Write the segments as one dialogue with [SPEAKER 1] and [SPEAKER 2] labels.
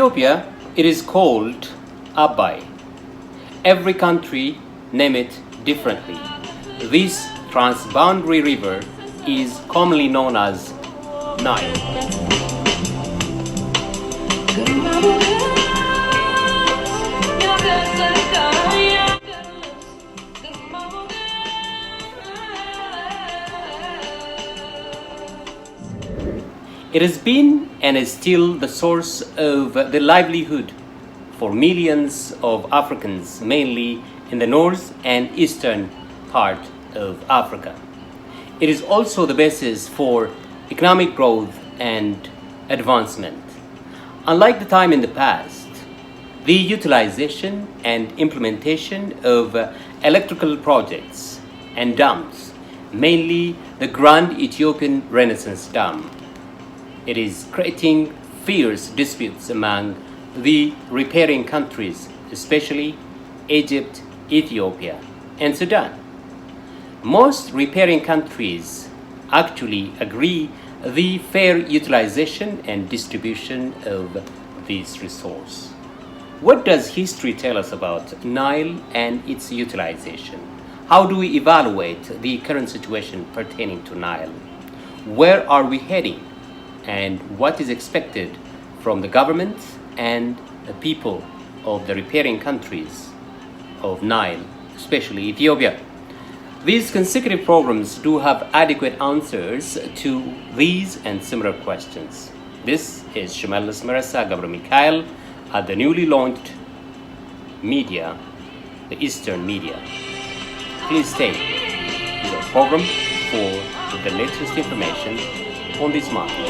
[SPEAKER 1] Ethiopia, it is called Abay. Every country name it differently. This transboundary river is commonly known as Nile. It has been and is still the source of the livelihood for millions of Africans, mainly in the north and eastern part of Africa. It is also the basis for economic growth and advancement. Unlike the time in the past, the utilization and implementation of electrical projects and dams, mainly the Grand Ethiopian Renaissance Dam, it is creating fierce disputes among the riparian countries, especially Egypt, Ethiopia, and Sudan. Most riparian countries actually agree the fair utilization and distribution of this resource. What does history tell us about Nile and its utilization? How do we evaluate the current situation pertaining to Nile? Where are we heading? And what is expected from the government and the people of the riparian countries of Nile, especially Ethiopia? These consecutive programs do have adequate answers to these and similar questions. This is Shimelis Bonsa Gulema at the newly launched media, the Eastern Media. Please stay with our program for the latest information on this market.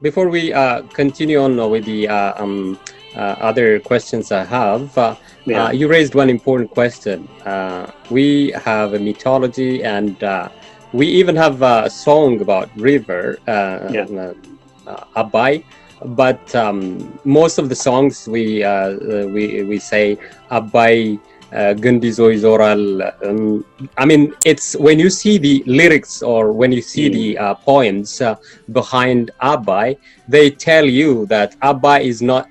[SPEAKER 1] Before we continue on with the other questions I have, you raised one important question. We have a mythology and we even have a song about river, Abay, but most of the songs we say Abay Gundizo Izoral. I mean, it's when you see the lyrics or when you see the poems behind Abay, they tell you that Abay is not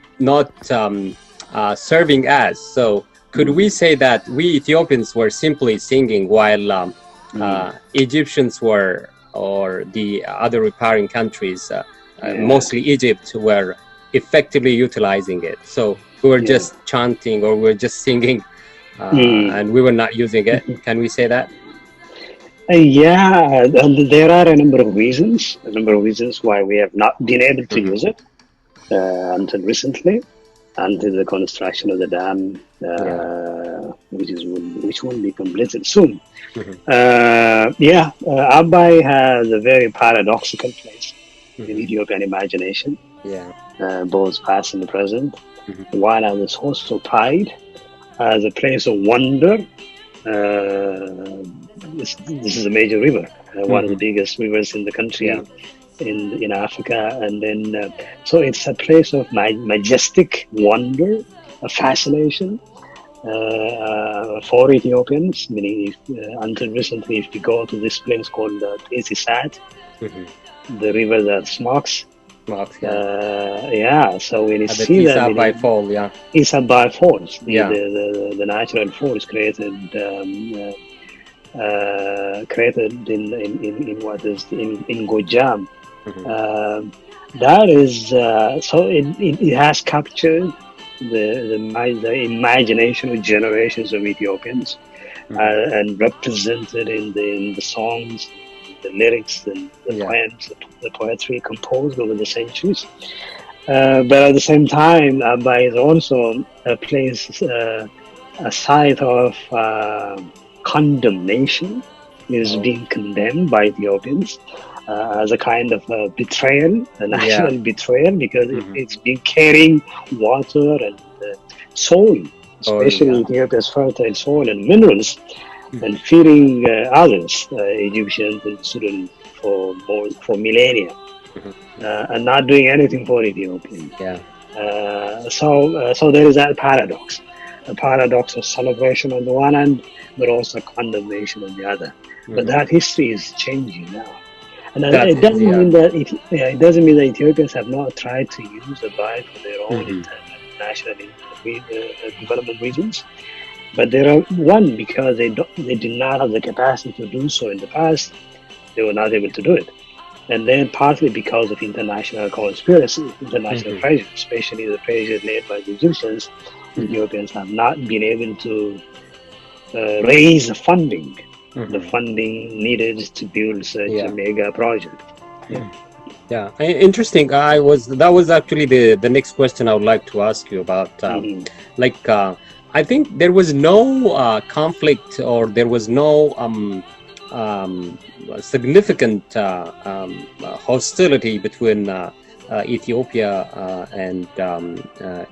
[SPEAKER 1] serving as. So could we say that we Ethiopians were simply singing while Egyptians were, or the other riparian countries, mostly Egypt, were effectively utilizing it? So we were just chanting or we were just singing. And we were not using it. Can we say that?
[SPEAKER 2] And there are a number of reasons why we have not been able to use it until recently, until the construction of the dam, which will be completed soon. Abay has a very paradoxical place in Ethiopian imagination, both past and present, while as a source of pride, as a place of wonder. This is a major river, one of the biggest rivers in the country, in Africa, and then so it's a place of majestic wonder, a fascination for Ethiopians. Meaning, until recently, if you go to this place called Tesisat, the river that smokes,
[SPEAKER 1] Rocks,
[SPEAKER 2] so when you
[SPEAKER 1] the
[SPEAKER 2] see that,
[SPEAKER 1] Abay fall,
[SPEAKER 2] it's a by force. The natural force created in what is in Gojam. That is so it has captured the imagination of generations of Ethiopians, and represented in the songs, the lyrics, and the poems, the poetry composed over the centuries. But at the same time, Abay is also a place, a site of condemnation. Is being condemned by Ethiopians as a kind of betrayal, a national betrayal, because it's been carrying water and soil, especially Ethiopia's fertile soil and minerals, and feeding others, Egyptians and Sudan, for millennia, and not doing anything for Ethiopians. So there is that paradox, a paradox of celebration on the one hand, but also condemnation on the other. But that history is changing now, and it doesn't mean that it doesn't mean that Ethiopians have not tried to use Abay for their own national development reasons. But there are because they did not have the capacity to do so in the past, they were not able to do it. And then partly because of international conspiracy, international pressure, especially the pressure laid by the Egyptians, Ethiopians have not been able to raise the funding needed to build such a mega project.
[SPEAKER 1] Interesting. That was actually the next question I would like to ask you about. I think there was no conflict, or there was no significant hostility between Ethiopia and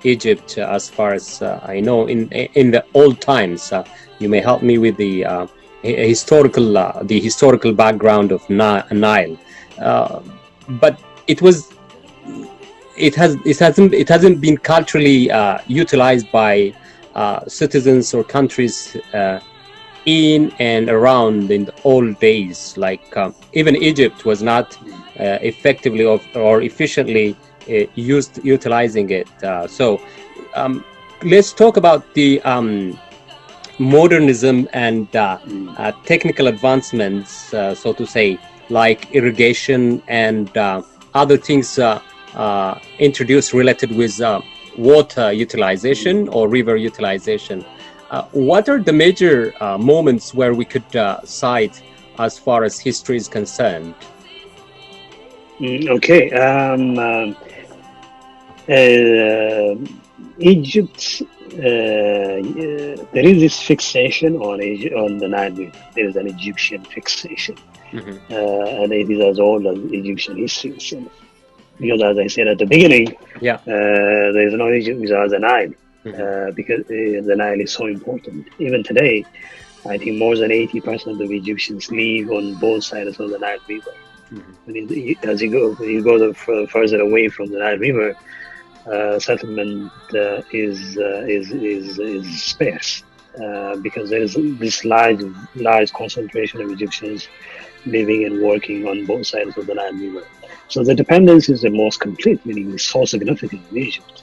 [SPEAKER 1] Egypt, as far as I know, in the old times. You may help me with the historical background of Nile, but it hasn't been culturally utilized by citizens or countries in and around in the old days. Even Egypt was not effectively or efficiently utilizing it. So let's talk about the modernism and technical advancements, so to say, like irrigation and other things introduced related with water utilization or river utilization. What are the major moments where we could cite as far as history is concerned?
[SPEAKER 2] Okay. Egypt, there is this fixation on the Nile River. There is an Egyptian fixation, and it is as old as Egyptian history itself. Because, as I said at the beginning, there is no Egypt without the Nile, because the Nile is so important. Even today, I think more than 80% of Egyptians live on both sides of the Nile River. As you go further away from the Nile River, settlement is sparse, because there is this large concentration of Egyptians living and working on both sides of the Nile River. So the dependence is the most complete, meaning it's so significant in Egypt.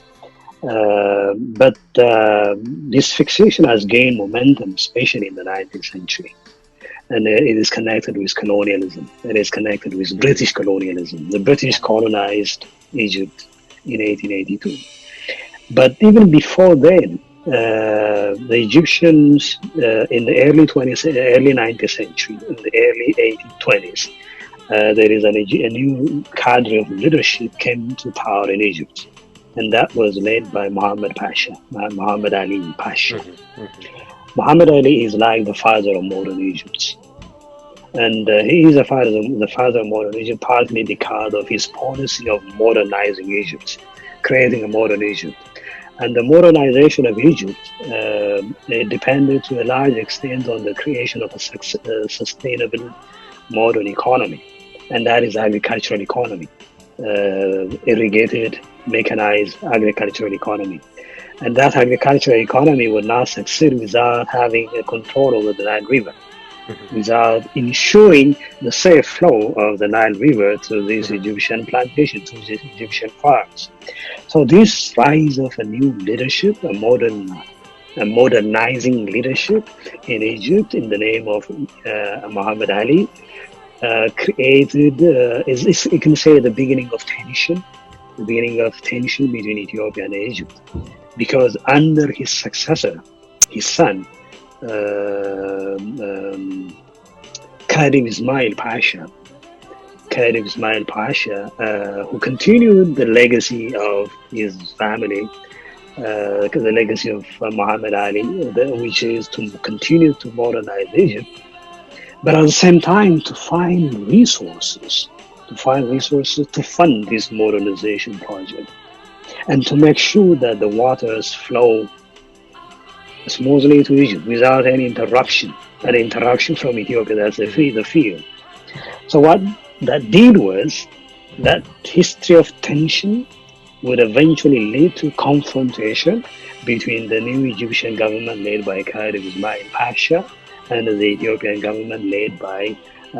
[SPEAKER 2] But this fixation has gained momentum, especially in the 19th century. And it is connected with colonialism. It is connected with British colonialism. The British colonized Egypt in 1882. But even before then, the Egyptians in the early 19th century, in the early 1820s, there is a new cadre of leadership came to power in Egypt. And that was led by Muhammad Ali Pasha. Muhammad Ali is like the father of modern Egypt. And he is the father of modern Egypt partly because of his policy of modernizing Egypt, creating a modern Egypt. And the modernization of Egypt depended to a large extent on the creation of a sustainable modern economy. And that is agricultural economy, irrigated, mechanized agricultural economy. And that agricultural economy would not succeed without having a control over the Nile River. without ensuring the safe flow of the Nile River to these Egyptian plantations, to these Egyptian farms. So this rise of a new leadership, a modernizing leadership in Egypt in the name of Muhammad Ali, created, you can say, the beginning of tension, between Ethiopia and Egypt. Because under his successor, his son, Karim Ismail Pasha, who continued the legacy of his family, the legacy of Muhammad Ali, which is to continue to modernize Egypt, but at the same time to find resources to fund this modernization project and to make sure that the waters flow smoothly to Egypt without any interruption from Ethiopia. That's the field. So what that did was that history of tension would eventually lead to confrontation between the new Egyptian government led by Karim Ismail Pasha and the Ethiopian government led by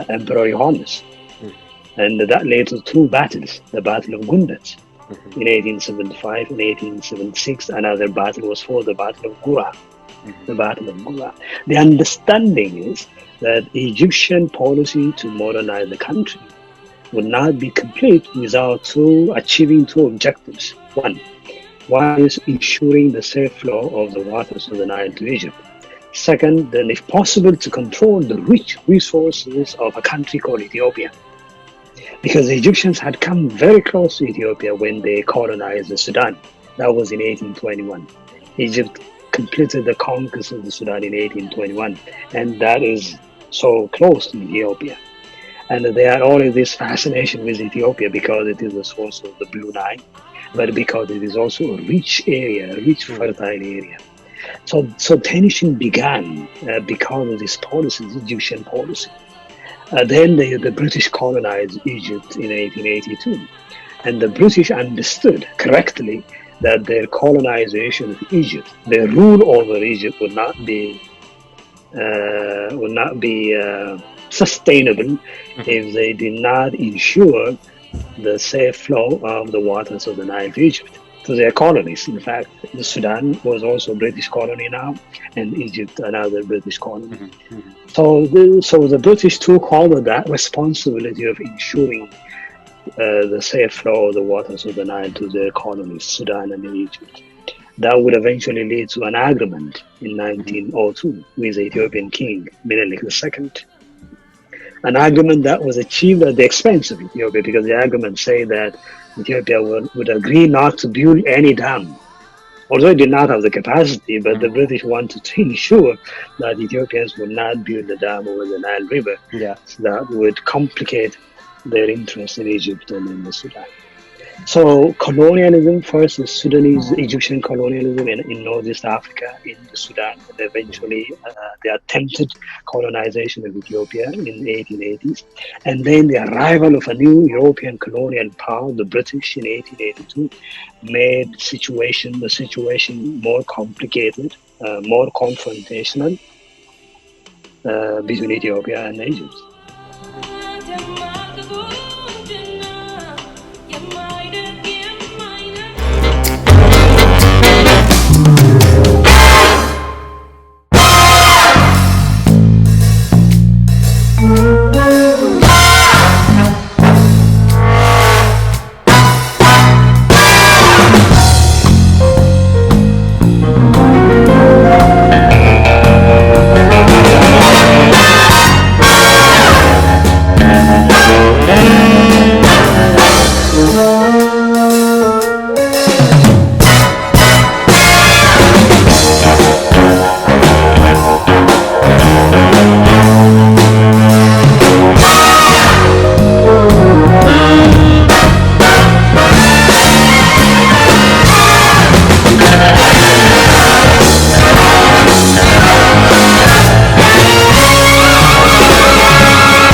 [SPEAKER 2] Emperor Yohannes. And that led to two battles, the Battle of Gundat in 1875 and 1876. Another battle was for the Battle of Gura. The understanding is that Egyptian policy to modernize the country would not be complete without achieving two objectives. One is ensuring the safe flow of the waters of the Nile to Egypt. Second, then if possible, to control the rich resources of a country called Ethiopia. Because the Egyptians had come very close to Ethiopia when they colonized the Sudan. That was in 1821. Egypt completed the conquest of the Sudan in 1821, and that is so close to Ethiopia. And they had always this fascination with Ethiopia because it is the source of the Blue Nile, but because it is also a rich area, a rich fertile area. So tension began because of this policy, this Egyptian policy. Then the British colonized Egypt in 1882, and the British understood correctly that their colonization of Egypt, their rule over Egypt, would not be sustainable if they did not ensure the safe flow of the waters of the Nile to Egypt, to their colonies. In fact, the Sudan was also a British colony now, and Egypt another British colony. So the British took over that responsibility of ensuring the safe flow of the waters of the Nile to their colonies, Sudan and Egypt. That would eventually lead to an agreement in 1902 with the Ethiopian king, Menelik II. An agreement that was achieved at the expense of Ethiopia, because the agreement said that Ethiopia would agree not to build any dam. Although it did not have the capacity, but the British wanted to ensure that Ethiopians would not build a dam over the Nile River. So that would complicate their interest in Egypt and in the Sudan. So colonialism, first the Sudanese Egyptian colonialism in Northeast Africa, in the Sudan, and eventually the attempted colonization of Ethiopia in the 1880s, and then the arrival of a new European colonial power, the British, in 1882, made the situation more complicated, more confrontational between Ethiopia and Egypt.